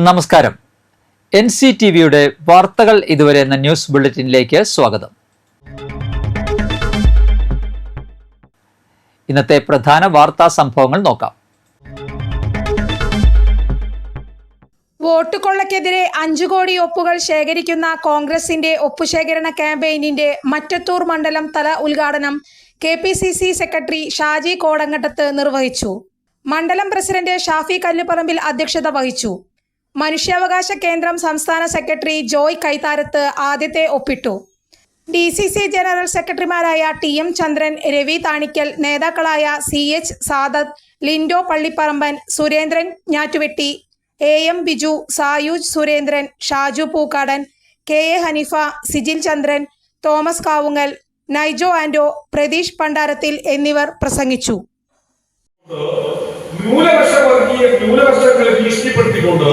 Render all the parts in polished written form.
നമസ്കാരം. NCTVയുടെ വാർത്തകൾ ഇതുവരെ എന്ന ന്യൂസ് ബുള്ളറ്റിനിലേക്ക് സ്വാഗതം. ഇന്നത്തെ പ്രധാന വാർത്താ സംഭവങ്ങൾ നോക്കാം. വോട്ട് കൊള്ളയ്ക്കെതിരെ 5 കോടി ഒപ്പുകൾ ശേഖരിക്കുന്ന കോൺഗ്രസിന്റെ ഒപ്പുശേഖരണ ക്യാമ്പയിനിന്റെ മറ്റത്തൂർ മണ്ഡലം തല ഉദ്ഘാടനം KPCC സെക്രട്ടറി ഷാജി കോടങ്ങട്ടത്ത് നിർവഹിച്ചു. മണ്ഡലം പ്രസിഡന്റ് ഷാഫി കല്ലുപറമ്പിൽ അധ്യക്ഷത വഹിച്ചു. മനുഷ്യാവകാശ കേന്ദ്രം സംസ്ഥാന സെക്രട്ടറി ജോയ് കൈത്താരത്ത് ആദ്യത്തെ ഒപ്പിട്ടു. DCC ജനറൽ സെക്രട്ടറിമാരായ TM ചന്ദ്രൻ, രവി താണിക്കൽ, നേതാക്കളായ CH Sadath, Lindo Pallipparamban, Surendran Njattuvetti, AM Biju, Sayooj Surendran, Shaju Pookkadan, KA Haneefa, Sijil Chandran, Thomas Kavungal, Naijo Ando, Pratheesh Pandarathil എന്നിവർ പ്രസംഗിച്ചു. ന്യൂനപക്ഷങ്ങളെ ഭീഷണിപ്പെടുത്തിക്കൊണ്ട്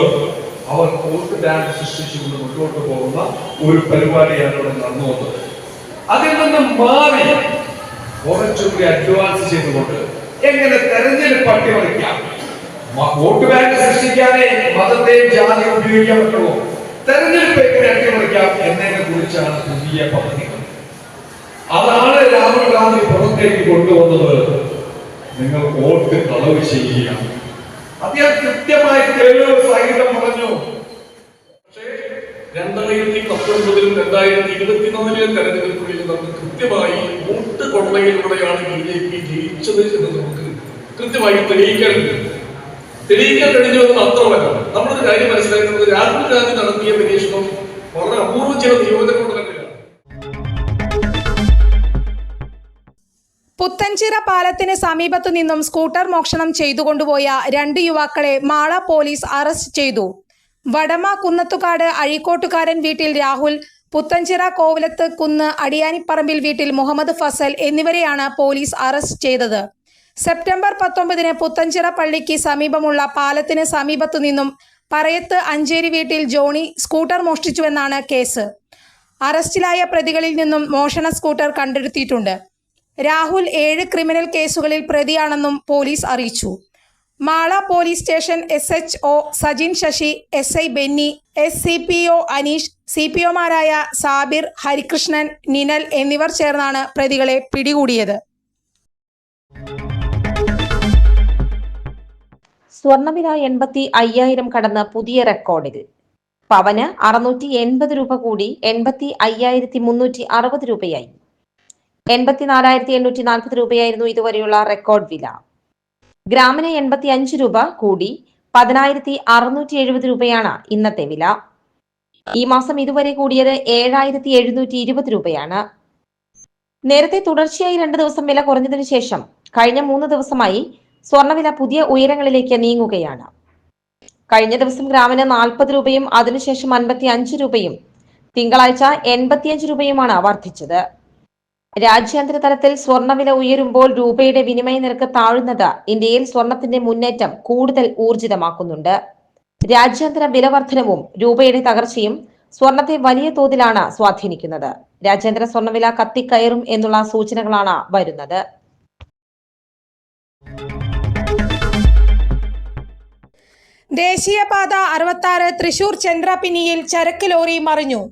അവർ വോട്ട് ബാങ്ക് സൃഷ്ടിച്ചുകൊണ്ട് മുന്നോട്ട് പോകുന്ന ഒരു പരിപാടിയാണ് ഇവിടെ നടന്നു വന്നത്. അതിൽ നിന്ന് മാറി കുറച്ചുകൂടി അഡ്വാൻസ് ചെയ്തുകൊണ്ട് എങ്ങനെ തെരഞ്ഞെടുപ്പ് അട്ടിമറിക്കാം, വോട്ട് ബാങ്ക് സൃഷ്ടിക്കാനേ മതത്തെയും ജാതിയും ഉപയോഗിക്കാൻ പറ്റുള്ളൂ, തെരഞ്ഞെടുപ്പ് എങ്ങനെ അട്ടിമറിക്കാം എന്നതിനെ കുറിച്ചാണ് പുതിയ പദ്ധതികൾ. അതാണ് രാഹുൽ ഗാന്ധി പുറത്തേക്ക് കൊണ്ടുവന്നത്. നിങ്ങൾ വോട്ട് കളവ് ചെയ്യുകയാണ്. അദ്ദേഹം കൃത്യമായി തെളിവ് സഹിതം പറഞ്ഞു. പക്ഷേ 2019 2024 തെരഞ്ഞെടുപ്പുകളിൽ നമുക്ക് കൃത്യമായി വോട്ട് കൊള്ളയിലൂടെയാണ് BJP ജയിച്ചത് എന്ന് നമുക്ക് കൃത്യമായി തെളിയിക്കാൻ കഴിഞ്ഞത് മാത്രമല്ല, നമ്മളൊരു കാര്യം മനസ്സിലാക്കുന്നത് രാഹുൽ ഗാന്ധി നടത്തിയ പരീക്ഷണം വളരെ അപൂർവം ചില നിയോജകരുടെ തന്നെയാണ്. പുത്തൻചിറ പാലത്തിന് സമീപത്തു നിന്നും സ്കൂട്ടർ മോഷണം ചെയ്തുകൊണ്ടുപോയ 2 യുവാക്കളെ മാള പോലീസ് അറസ്റ്റ് ചെയ്തു. വടമ കുന്നത്തുകാട് അഴീക്കോട്ടുകാരൻ വീട്ടിൽ രാഹുൽ, പുത്തൻചിറ കോവിലത്ത് കുന്ന് അടിയാനിപ്പറമ്പിൽ വീട്ടിൽ മുഹമ്മദ് ഫസൽ എന്നിവരെയാണ് പോലീസ് അറസ്റ്റ് ചെയ്തത്. സെപ്റ്റംബർ 19 പുത്തൻചിറ പള്ളിക്ക് സമീപമുള്ള പാലത്തിന് സമീപത്തു നിന്നും പറയത്ത് അഞ്ചേരി വീട്ടിൽ ജോണി സ്കൂട്ടർ മോഷ്ടിച്ചുവെന്നാണ് കേസ്. അറസ്റ്റിലായ പ്രതികളിൽ നിന്നും മോഷണ സ്കൂട്ടർ കണ്ടെടുത്തിട്ടുണ്ട്. രാഹുൽ 7 ക്രിമിനൽ കേസുകളിൽ പ്രതിയാണെന്നും പോലീസ് അറിയിച്ചു. Mala police station SHO Sajin Sasi, SI Benny, SCPO Aneesh, CPOമാരായ സാബിർ, ഹരികൃഷ്ണൻ, നിനൽ എന്നിവർ ചേർന്നാണ് പ്രതികളെ പിടികൂടിയത്. സ്വർണ്ണവില 85,000 കടന്ന് പുതിയ റെക്കോർഡിൽ. പവന് 680 രൂപ കൂടി 85,360 രൂപയായി. 84,840 രൂപയായിരുന്നു ഇതുവരെയുള്ള റെക്കോർഡ് വില. ഗ്രാമിന് 85 രൂപ കൂടി 10,670 രൂപയാണ് ഇന്നത്തെ വില. ഈ മാസം ഇതുവരെ കൂടിയത് 7,720 രൂപയാണ്. നേരത്തെ തുടർച്ചയായി 2 ദിവസം വില കുറഞ്ഞതിനു ശേഷം കഴിഞ്ഞ 3 ദിവസമായി സ്വർണ്ണവില പുതിയ ഉയരങ്ങളിലേക്ക് നീങ്ങുകയാണ്. കഴിഞ്ഞ ദിവസം ഗ്രാമിന് 40 രൂപയും അതിനുശേഷം 55 രൂപയും തിങ്കളാഴ്ച 85 രൂപയുമാണ് വർദ്ധിച്ചത്. രാജ്യാന്തര തലത്തിൽ സ്വർണ്ണവില ഉയരുമ്പോൾ രൂപയുടെ വിനിമയ നിരക്ക് താഴുന്നത് ഇന്ത്യയിൽ സ്വർണത്തിന്റെ മുന്നേറ്റം കൂടുതൽ ഊർജിതമാക്കുന്നുണ്ട്. രാജ്യാന്തര വില വർധനവും രൂപയുടെ തകർച്ചയും സ്വർണത്തെ വലിയ തോതിലാണ് സ്വാധീനിക്കുന്നത്. രാജ്യാന്തര സ്വർണ്ണവില കത്തിക്കയറും എന്നുള്ള സൂചനകളാണ് വരുന്നത്. ദേശീയപാത 66 തൃശൂർ ചന്ദ്രാപിന്നിയിൽ ചരക്ക് ലോറി മറിഞ്ഞു.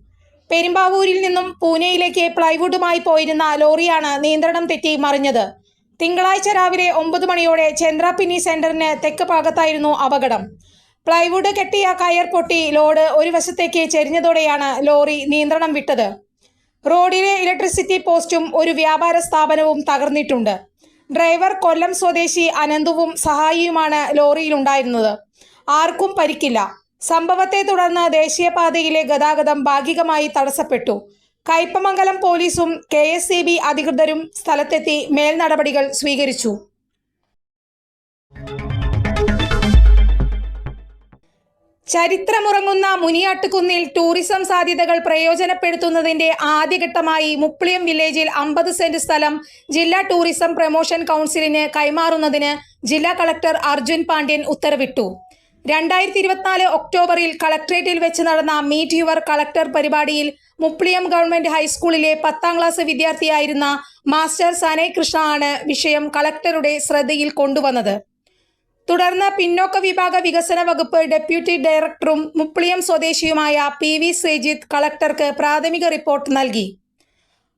പെരുമ്പാവൂരിൽ നിന്നും പൂനെയിലേക്ക് പ്ലൈവുഡുമായി പോയിരുന്ന ലോറിയാണ് നിയന്ത്രണം തെറ്റി മറിഞ്ഞത്. തിങ്കളാഴ്ച രാവിലെ 9 മണിയോടെ ചന്ദ്രാപിന്നി സെന്ററിന് തെക്ക് ഭാഗത്തായിരുന്നു അപകടം. പ്ലൈവുഡ് കെട്ടിയ കയർ പൊട്ടി ലോഡ് ഒരു വശത്തേക്ക് ചെരിഞ്ഞതോടെയാണ് ലോറി നിയന്ത്രണം വിട്ടത്. റോഡിലെ ഇലക്ട്രിസിറ്റി പോസ്റ്റും ഒരു വ്യാപാര സ്ഥാപനവും തകർന്നിട്ടുണ്ട്. ഡ്രൈവർ കൊല്ലം സ്വദേശി അനന്തുവും സഹായിയുമാണ് ലോറിയിലുണ്ടായിരുന്നത്. ആർക്കും പരിക്കില്ല. സംഭവത്തെ തുടർന്ന് ദേശീയപാതയിലെ ഗതാഗതം ഭാഗികമായി തടസ്സപ്പെട്ടു. കയ്പമംഗലം പോലീസും KSEB അധികൃതരും സ്ഥലത്തെത്തി മേൽ നടപടികൾ സ്വീകരിച്ചു. ചരിത്രമുറങ്ങുന്ന മുനിയാട്ടുകുന്നിൽ ടൂറിസം സാധ്യതകൾ പ്രയോജനപ്പെടുത്തുന്നതിന്റെ ആദ്യഘട്ടമായി മുപ്ലിയം വില്ലേജിൽ 50 സെന്റ് സ്ഥലം ജില്ലാ ടൂറിസം പ്രൊമോഷൻ കൗൺസിലിന് കൈമാറുന്നതിന് ജില്ലാ കളക്ടർ അർജുൻ പാണ്ഡ്യൻ ഉത്തരവിട്ടു. 2024 ഒക്ടോബറിൽ കളക്ട്രേറ്റിൽ വെച്ച് നടന്ന മീറ്റ് യുവർ കളക്ടർ പരിപാടിയിൽ മുപ്ലിയം ഗവൺമെന്റ് ഹൈസ്കൂളിലെ 10ാം ക്ലാസ് വിദ്യാർത്ഥിയായിരുന്ന മാസ്റ്റർ സനയ് കൃഷ്ണ ആണ് വിഷയം കളക്ടറുടെ ശ്രദ്ധയിൽ കൊണ്ടുവന്നത്. തുടർന്ന് പിന്നോക്ക വിഭാഗ വികസന വകുപ്പ് ഡെപ്യൂട്ടി ഡയറക്ടറും മുപ്ലിയം സ്വദേശിയുമായ PV ശ്രീജിത്ത് കളക്ടർക്ക് പ്രാഥമിക റിപ്പോർട്ട് നൽകി.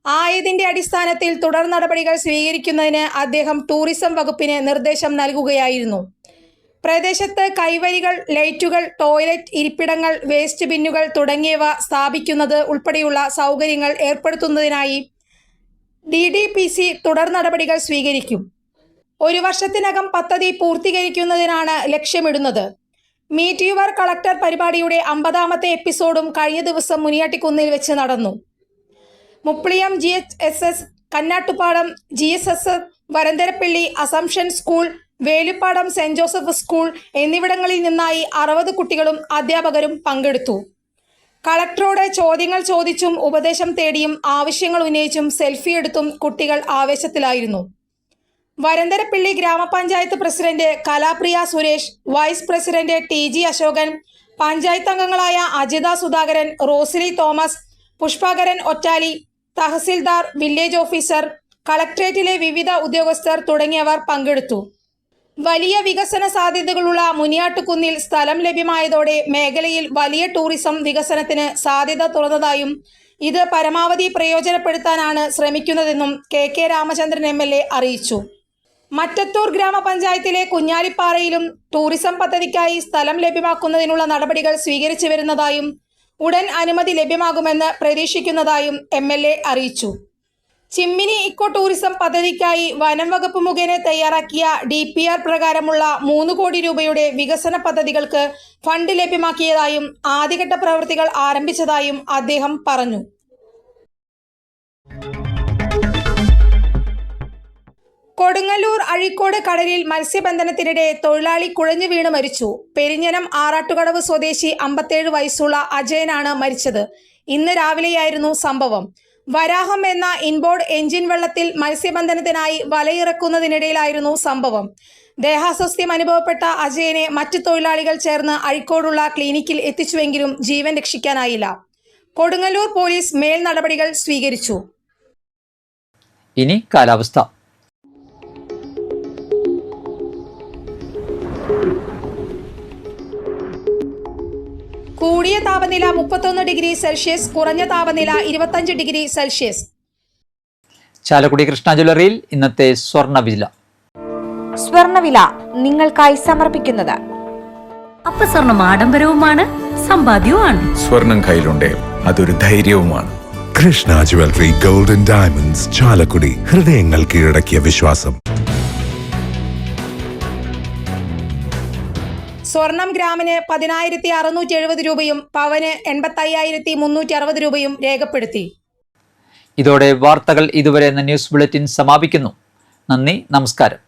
ആയതിന്റെ അടിസ്ഥാനത്തിൽ തുടർ നടപടികൾ സ്വീകരിക്കുന്നതിന് അദ്ദേഹം ടൂറിസം വകുപ്പിന് നിർദ്ദേശം നൽകുകയായിരുന്നു. പ്രദേശത്ത് കൈവരികൾ, ലൈറ്റുകൾ, ടോയ്ലറ്റ്, ഇരിപ്പിടങ്ങൾ, വേസ്റ്റ് ബിന്നുകൾ തുടങ്ങിയവ സ്ഥാപിക്കുന്നത് ഉൾപ്പെടെയുള്ള സൗകര്യങ്ങൾ ഏർപ്പെടുത്തുന്നതിനായി DDPC തുടർ നടപടികൾ സ്വീകരിക്കും. 1 വർഷത്തിനകം പദ്ധതി പൂർത്തീകരിക്കുന്നതിനാണ് ലക്ഷ്യമിടുന്നത്. മീറ്റ് യുവർ കളക്ടർ പരിപാടിയുടെ 50ാമത്തെ എപ്പിസോഡും കഴിഞ്ഞ ദിവസം മുനിയാട്ടിക്കുന്നിൽ വെച്ച് നടന്നു. Mupliyam GHSS, കന്നാട്ടുപാടം GSS, Varantharappilly assumption school, Veluppadam saint Joseph school എന്നിവിടങ്ങളിൽ നിന്നായി 60 കുട്ടികളും അധ്യാപകരും പങ്കെടുത്തു. കളക്ടറോട് ചോദ്യങ്ങൾ ചോദിച്ചും ഉപദേശം തേടിയും ആവശ്യങ്ങൾ ഉന്നയിച്ചും സെൽഫി എടുത്തും കുട്ടികൾ ആവേശത്തിലായിരുന്നു. വരന്തരപ്പള്ളി ഗ്രാമപഞ്ചായത്ത് president Kalapriya Suresh, vice president TG Ashokan, panchayat അംഗങ്ങളായ Ajitha Sudhakaran, Rosily Thomas, Pushpakaran Ottali, tahsildar, village officer, കളക്ടറേറ്റിലെ വിവിധ ഉദ്യോഗസ്ഥർ തുടങ്ങിയവർ പങ്കെടുത്തു. വലിയ വികസന സാധ്യതകളുള്ള മുനിയാട്ടുകുന്നിൽ സ്ഥലം ലഭ്യമായതോടെ മേഖലയിൽ വലിയ ടൂറിസം വികസനത്തിന് സാധ്യത തുറന്നതായും ഇത് പരമാവധി പ്രയോജനപ്പെടുത്താനാണ് ശ്രമിക്കുന്നതെന്നും KK രാമചന്ദ്രൻ MLA അറിയിച്ചു. മറ്റത്തൂർ ഗ്രാമപഞ്ചായത്തിലെ കുഞ്ഞാലിപ്പാറയിലും ടൂറിസം പദ്ധതിക്കായി സ്ഥലം ലഭ്യമാക്കുന്നതിനുള്ള നടപടികൾ സ്വീകരിച്ചു വരുന്നതായും ഉടൻ അനുമതി ലഭ്യമാകുമെന്ന് പ്രതീക്ഷിക്കുന്നതായും MLA അറിയിച്ചു. ചിമ്മിനി ഇക്കോ ടൂറിസം പദ്ധതിക്കായി വനം വകുപ്പ് മുഖേന തയ്യാറാക്കിയ DPR പ്രകാരമുള്ള 3 കോടി രൂപയുടെ വികസന പദ്ധതികൾക്ക് ഫണ്ട് ലഭ്യമാക്കിയതായും ആദ്യഘട്ട പ്രവൃത്തികൾ ആരംഭിച്ചതായും അദ്ദേഹം പറഞ്ഞു. കൊടുങ്ങല്ലൂർ അഴീക്കോട് കടലിൽ മത്സ്യബന്ധനത്തിനിടെ തൊഴിലാളി കുഴഞ്ഞു വീണ് മരിച്ചു. പെരിഞ്ഞനം ആറാട്ടുകടവ് സ്വദേശി 57 വയസ്സുള്ള അജയനാണ് മരിച്ചത്. ഇന്ന് രാവിലെയായിരുന്നു സംഭവം. വരാഹം എന്ന ഇൻബോർഡ് എഞ്ചിൻ വെള്ളത്തിൽ മത്സ്യബന്ധനത്തിനായി വലയിറക്കുന്നതിനിടയിലായിരുന്നു സംഭവം. ദേഹാസ്വാസ്ഥ്യം അനുഭവപ്പെട്ട അജയനെ മറ്റു തൊഴിലാളികൾ ചേർന്ന് അഴീക്കോടുള്ള ക്ലിനിക്കിൽ എത്തിച്ചുവെങ്കിലും ജീവൻ രക്ഷിക്കാനായില്ല. കൊടുങ്ങല്ലൂർ പോലീസ് മേൽ നടപടികൾ സ്വീകരിച്ചു. ഇനി കാലാവസ്ഥ. കൂടിയ താപനില 31 ഡിഗ്രി സെൽഷ്യസ്, കുറഞ്ഞ താപനില 25 ഡിഗ്രി സെൽഷ്യസ്. ചാലക്കുടി കൃഷ്ണ ജ്വല്ലറിയിൽ ഇന്നത്തെ സ്വർണ്ണവില. സ്വർണ്ണവില നിങ്ങൾക്കായി സമർപ്പിക്കുന്നത് അപ്പസ്വർണം ആഡംബരവുമാണ്, സമ്പാദ്യവുമാണ്. സ്വർണം കയ്യിലുണ്ടേ അതൊരു ധൈര്യവുമാണ്. Krishna jewellery, gold and diamonds, Chalakudy. ഹൃദയങ്ങൾ കീഴടക്കിയ വിശ്വാസം. സ്വർണം ഗ്രാമിന് 10,670 രൂപയും പവന് 85,360 രൂപയും രേഖപ്പെടുത്തി. ഇതോടെ വാർത്തകൾ ഇതുവരെ എന്ന ന്യൂസ് ബുള്ളറ്റിൻ സമാപിക്കുന്നു. നന്ദി, നമസ്കാരം.